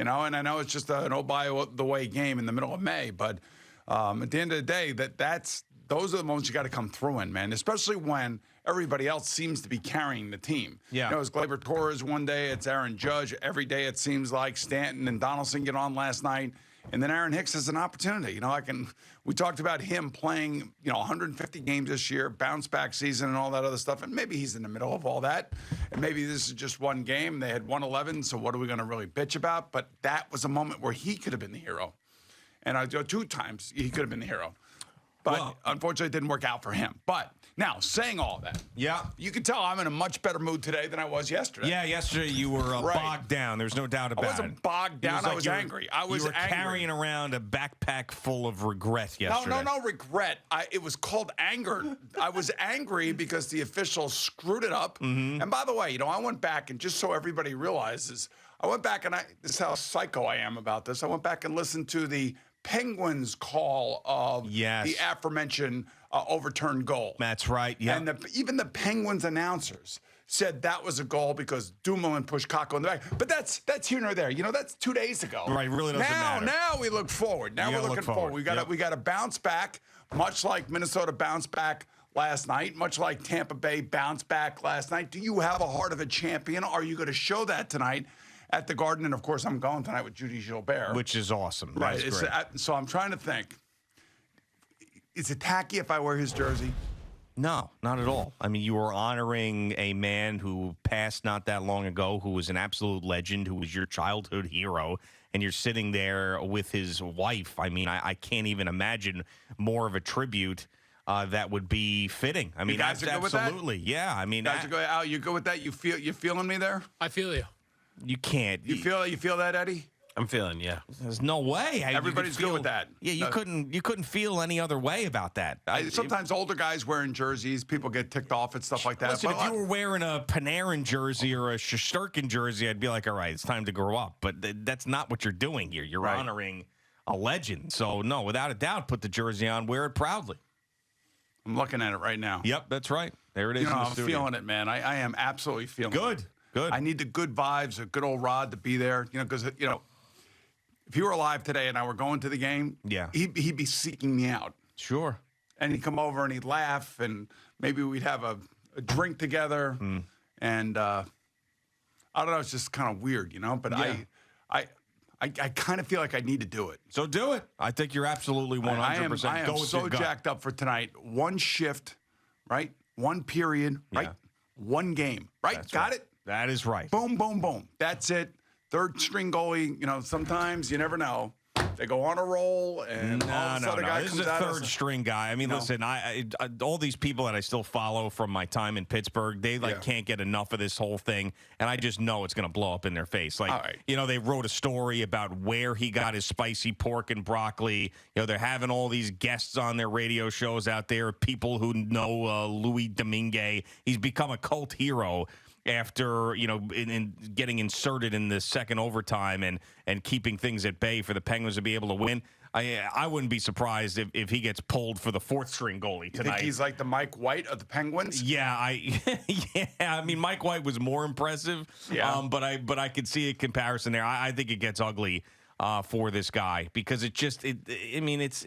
And I know it's just an oh-by-the-way game in the middle of May, but at the end of the day, those are the moments you got to come through in, man, especially when everybody else seems to be carrying the team. Yeah. It's Gleyber Torres one day, it's Aaron Judge. Every day it seems like Stanton and Donaldson get on last night. And then Aaron Hicks has an opportunity. We talked about him playing, 150 games this year, bounce back season and all that other stuff. And maybe he's in the middle of all that. And maybe this is just one game. They had 111, so what are we going to really bitch about? But that was a moment where he could have been the hero. And 2 times he could have been the hero. But unfortunately, it didn't work out for him. But now, saying all that, you can tell I'm in a much better mood today than I was yesterday. Yeah, yesterday you were bogged down. There's no doubt about it. I wasn't bogged down. I was angry. You were carrying around a backpack full of regret yesterday. No regret. It was called anger. I was angry because the officials screwed it up. Mm-hmm. And by the way, I went back, and just so everybody realizes, I went back and this is how psycho I am about this. I went back and listened to the Penguins' call of the aforementioned overturned goal. That's right. Yeah. And even the Penguins announcers said that was a goal because Dumoulin pushed Kakko in the back. But that's here nor there. That's 2 days ago. Right. Really doesn't matter. Now we look forward. Now we're looking forward. We got to bounce back, much like Minnesota bounced back last night, much like Tampa Bay bounced back last night. Do you have a heart of a champion? Are you going to show that tonight at the Garden? And, of course, I'm going tonight with Judy Gilbert. Which is awesome. Right. That's great. So I'm trying to think. Is it tacky if I wear his jersey? No, not at all. I mean, you were honoring a man who passed not that long ago, who was an absolute legend, who was your childhood hero, and you're sitting there with his wife. I mean, I can't even imagine more of a tribute that would be fitting. I mean, guys are good with that? Absolutely. Yeah. I mean, Al, you good with that? You feeling me there? I feel you. You can't. You feel that, Eddie? I'm feeling, yeah. There's no way. Everybody's good with that. Yeah, you couldn't feel any other way about that. Sometimes older guys wearing jerseys, people get ticked off and stuff like that. Listen, if you were wearing a Panarin jersey or a Shesterkin jersey, I'd be like, all right, it's time to grow up. But that's not what you're doing here. You're honoring a legend. So, no, without a doubt, put the jersey on, wear it proudly. I'm looking at it right now. Yep, that's right. There it is in the I'm studio. feeling it, man. I am absolutely feeling it. Good. I need the good vibes, a good old Rod to be there, because, if he were alive today and I were going to the game, he'd be seeking me out. Sure. And he'd come over and he'd laugh, and maybe we'd have a drink together. And I don't know, it's just kind of weird, But I kind of feel like I need to do it. So do it. I think you're absolutely 100%. I am so jacked up for tonight. One shift, right? One period, right? One game, right? That's Got right. it? That is right. Boom, boom, boom. That's it. Third string goalie, sometimes you never know. They go on a roll, and all of a sudden a guy This comes is a out third string guy. I mean, listen, I all these people that I still follow from my time in Pittsburgh, they can't get enough of this whole thing, and I just know it's going to blow up in their face. Like, they wrote a story about where he got his spicy pork and broccoli. They're having all these guests on their radio shows out there, people who know Louis Domingue. He's become a cult hero after, in getting inserted in the second overtime and keeping things at bay for the Penguins to be able to win. I wouldn't be surprised if he gets pulled for the fourth string goalie tonight. You think he's like the Mike White of the Penguins? Yeah, I mean, Mike White was more impressive. Yeah. But I could see a comparison there. I think it gets ugly for this guy because it's.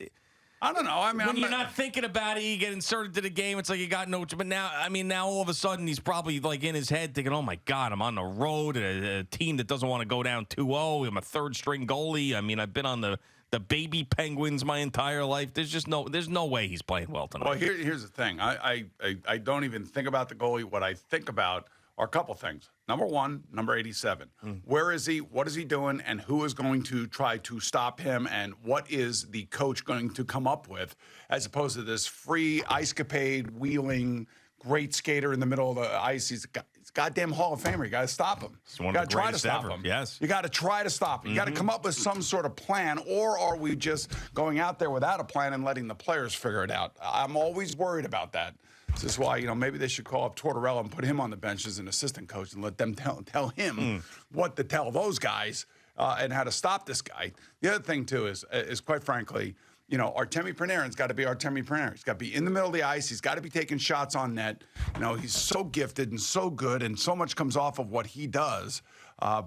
I don't know. I mean, when you're not thinking about it, you get inserted to the game. It's like you got no. But now all of a sudden he's probably like in his head thinking, "Oh my God, I'm on the road at a team that doesn't want to go down 2-0. I'm a third string goalie. I mean, I've been on the baby Penguins my entire life. There's no way he's playing well tonight." Well, here's the thing. I don't even think about the goalie. What I think about are a couple things. Number one, number 87. Where is he? What is he doing? And who is going to try to stop him? And what is the coach going to come up with as opposed to this free ice-capade, wheeling, great skater in the middle of the ice? He's a goddamn Hall of Famer. You got to stop him. You got to try to stop him. Yes. You got to try to stop him. You got to come up with some sort of plan, or are we just going out there without a plan and letting the players figure it out? I'm always worried about that. This is why, maybe they should call up Tortorella and put him on the bench as an assistant coach and let them tell him what to tell those guys and how to stop this guy. The other thing, too, is quite frankly, Artemi Panarin's got to be Artemi Panarin. He's got to be in the middle of the ice. He's got to be taking shots on net. He's so gifted and so good, and so much comes off of what he does.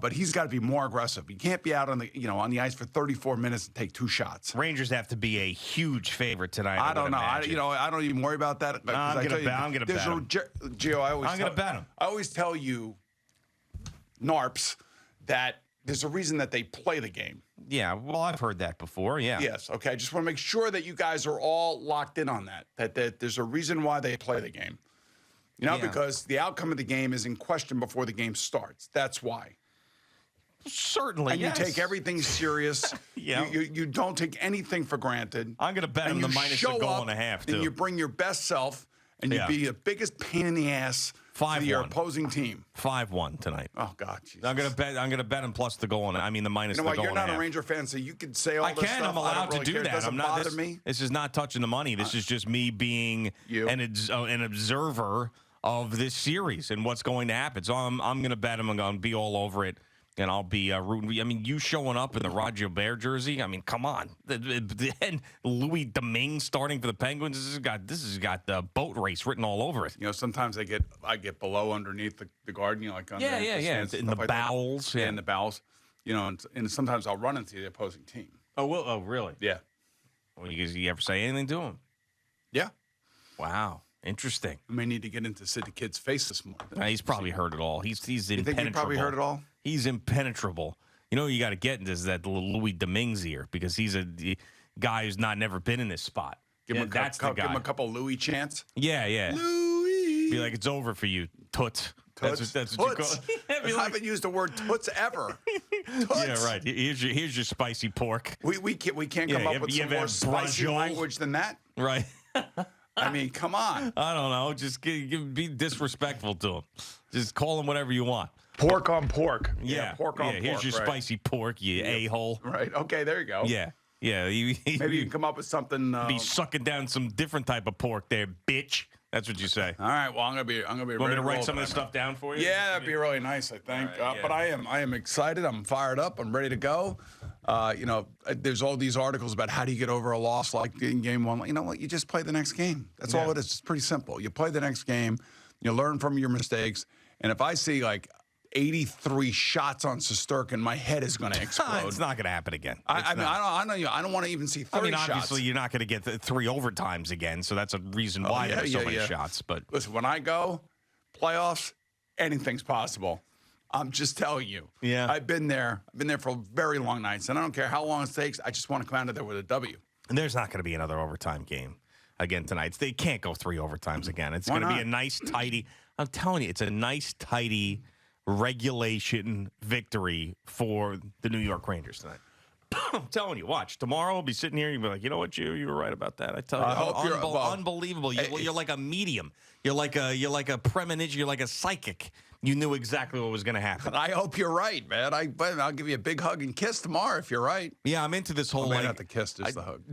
But he's got to be more aggressive. He can't be out on the ice for 34 minutes and take 2 shots. Rangers have to be a huge favorite tonight. I don't know. I don't even worry about that. I'm going to bet him. Gio, I'm going to bet him. I always tell you, Narps, that there's a reason that they play the game. Yeah, well, I've heard that before, yeah. Yes, okay. I just want to make sure that you guys are all locked in on that there's a reason why they play the game. Because the outcome of the game is in question before the game starts. That's why. Certainly, and yes. You take everything serious. Yeah. You don't take anything for granted. I'm going to bet him the minus a goal and a half, too. And you bring your best self, and you be the biggest pain in the ass to your opposing team. 5-1 tonight. Oh God, Jesus. I'm gonna bet him plus the goal and the minus the goal. You're not a Ranger fan, so you could say all this stuff. I'm allowed to do that. It doesn't bother me. This is not touching the money. This is just me being an observer of this series and what's going to happen. So I'm going to bet him. I'm going to be all over it. And I'll be rooting. I mean, you showing up in the Roger Bear jersey. I mean, come on. And Louis Domingue starting for the Penguins. This has got the boat race written all over it. Sometimes I get below underneath the garden. Like under in the bowels. Yeah, in the bowels. And sometimes I'll run into the opposing team. Oh, really? Yeah. Well, you ever say anything to him? Yeah. Wow. Interesting. I may need to get into Sid the Kid's face this morning. He's probably heard it all. He's impenetrable. You think he probably heard it all? He's impenetrable. You got to get into that Louis Domingue's ear because he's a guy who's never been in this spot. Give him a couple Louis chants. Yeah. Louis. Be like, it's over for you, toots. Toots. That's what you call it. I haven't used the word toots ever. Toots. Yeah, right. Here's your spicy pork. We can't come up with some more spicy language than that. Right. I mean, come on. I don't know. Just be disrespectful to him. Just call him whatever you want. Pork on pork. Yeah, pork on pork. Here's your spicy pork, you a-hole. Right. Okay, there you go. Yeah. Maybe you can come up with something. Be sucking down some different type of pork there, bitch. That's what you say. All right. Well, I'm gonna be. Want me to write some of this stuff down for you? Yeah, that'd be really nice. I think. Right, but I am excited. I'm fired up. I'm ready to go. There's all these articles about how do you get over a loss like in game one. You know what? You just play the next game. That's all it is. It's pretty simple. You play the next game. You learn from your mistakes. And if I see like 83 shots on Shesterkin, my head is going to explode. It's not going to happen again. I don't want to even see 30 shots. Obviously, you're not going to get 3 overtimes again, so that's a reason why there's so many shots. But listen, when I go playoffs, anything's possible. I'm just telling you. Yeah. I've been there. I've been there for very long nights, and I don't care how long it takes. I just want to come out of there with a W. And there's not going to be another overtime game again tonight. They can't go 3 overtimes again. It's going to be a nice, tidy. I'm telling you, it's a nice, tidy regulation victory for the New York Rangers tonight. I'm telling you, watch. Tomorrow I'll be sitting here and you'll be like, you know what, you were right about that. I tell you, unbelievable. You're like a medium. You're like a premonition. You're like a psychic. You knew exactly what was going to happen. I hope you're right, man. I'll give you a big hug and kiss tomorrow if you're right. Yeah, I'm into this whole. Not the kiss, just the hug.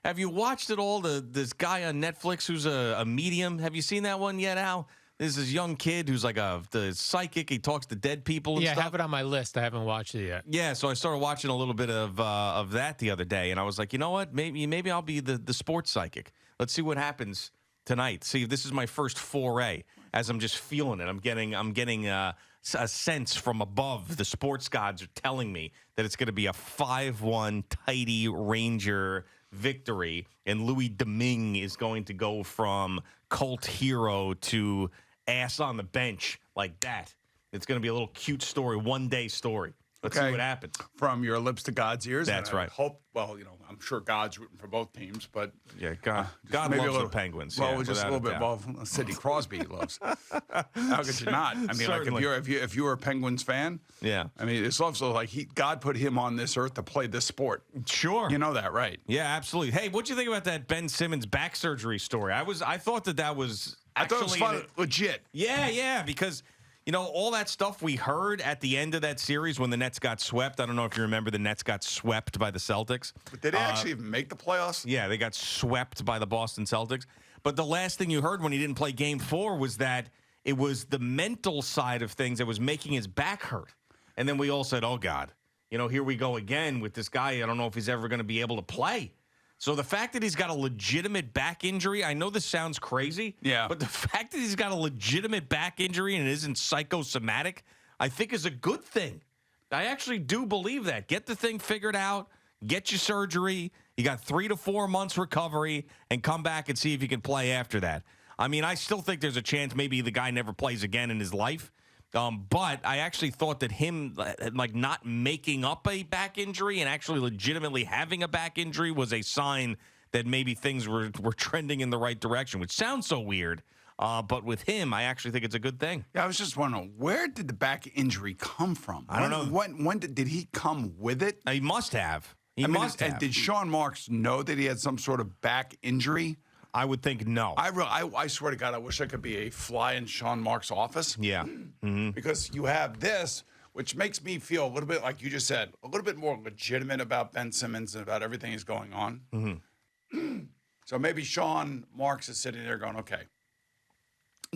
Have you watched it all? This guy on Netflix who's a medium. Have you seen that one yet, Al? There's this young kid who's like the psychic. He talks to dead people and stuff. I have it on my list. I haven't watched it yet. Yeah, so I started watching a little bit of that the other day, and I was like, you know what? Maybe I'll be the sports psychic. Let's see what happens tonight. See if this is my first foray. As I'm just feeling it, I'm getting a sense from above. The sports gods are telling me that it's going to be a 5-1 tidy Ranger victory, and Louis Domingue is going to go from cult hero to ass on the bench like that. It's going to be a little cute story, one-day story. Let's see what happens. From your lips to God's ears. That's right. I'm sure God's rooting for both teams, but yeah, God loves the Penguins. Well, just a little bit. Well, Sidney Crosby loves. How could you not? I mean, Certainly. like if you were a Penguins fan, yeah. I mean, it's also like God put him on this earth to play this sport. Sure, you know that, right? Yeah, absolutely. Hey, what'd you think about that Ben Simmons back surgery story? I thought that was. I thought it was fun, legit. Yeah, because. You know, all that stuff we heard at the end of that series when the Nets got swept. I don't know if you remember the Nets got swept by the Celtics. But did they actually even make the playoffs? Yeah, they got swept by the Boston Celtics. But the last thing you heard when he didn't play Game 4 was that it was the mental side of things that was making his back hurt. And then we all said, oh, God, here we go again with this guy. I don't know if he's ever going to be able to play. So the fact that he's got a legitimate back injury, I know this sounds crazy, yeah. But the fact that he's got a legitimate back injury and it isn't psychosomatic, I think is a good thing. I actually do believe that. Get the thing figured out. Get your surgery. You got 3 to 4 months recovery, and come back and see if you can play after that. I mean, I still think there's a chance maybe the guy never plays again in his life. But I actually thought that him, like, not making up a back injury and actually legitimately having a back injury was a sign that maybe things were trending in the right direction, which sounds so weird. But with him, I actually think it's a good thing. Yeah, I was just wondering, where did the back injury come from? I don't know. When did he come with it? He must have. He I mean, must have. Did Sean Marks know that he had some sort of back injury? I would think no. I swear to God, I wish I could be a fly in Sean Marks' office. Yeah. Mm-hmm. Because you have this, which makes me feel a little bit, like you just said, a little bit more legitimate about Ben Simmons and about everything that's going on. Mm-hmm. So maybe Sean Marks is sitting there going, okay,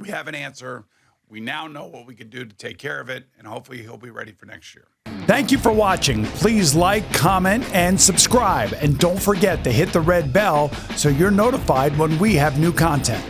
we have an answer. We now know what we can do to take care of it, and hopefully he'll be ready for next year. Thank you for watching. Please like, comment, and subscribe. And don't forget to hit the red bell so you're notified when we have new content.